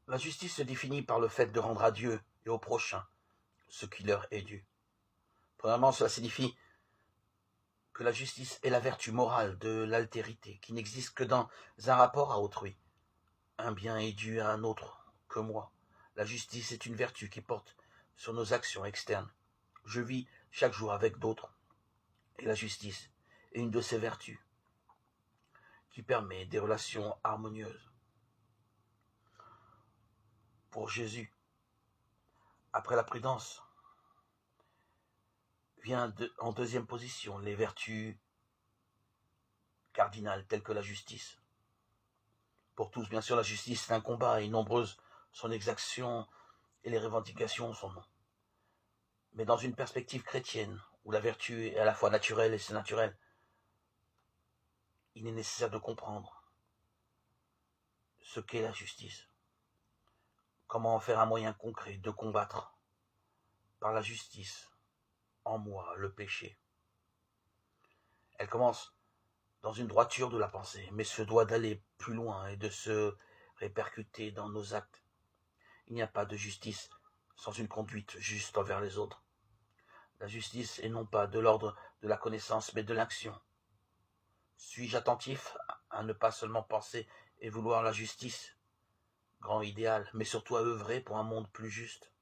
La justice se définit par le fait de rendre à Dieu et au prochain ce qui leur est dû. Premièrement, cela signifie que la justice est la vertu morale de l'altérité, qui n'existe que dans un rapport à autrui. Un bien est dû à un autre que moi. La justice est une vertu qui porte sur nos actions externes. Je vis chaque jour avec d'autres, et la justice est une de ces vertus qui permet des relations harmonieuses. Pour Jésus, après la prudence, vient en deuxième position les vertus cardinales telles que la justice. Pour tous, bien sûr, la justice est un combat et nombreuses sont les exactions et les revendications sont non. Mais dans une perspective chrétienne, où la vertu est à la fois naturelle et surnaturelle, il est nécessaire de comprendre ce qu'est la justice. Comment en faire un moyen concret de combattre par la justice en moi le péché. Elle commence dans une droiture de la pensée, mais se doit d'aller plus loin et de se répercuter dans nos actes. Il n'y a pas de justice sans une conduite juste envers les autres. La justice est non pas de l'ordre de la connaissance, mais de l'action. Suis-je attentif à ne pas seulement penser et vouloir la justice, grand idéal, mais surtout à œuvrer pour un monde plus juste?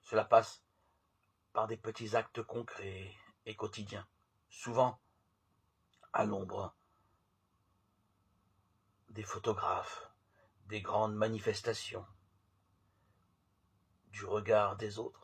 Cela passe par des petits actes concrets et quotidiens, souvent à l'ombre des photographes, des grandes manifestations, du regard des autres.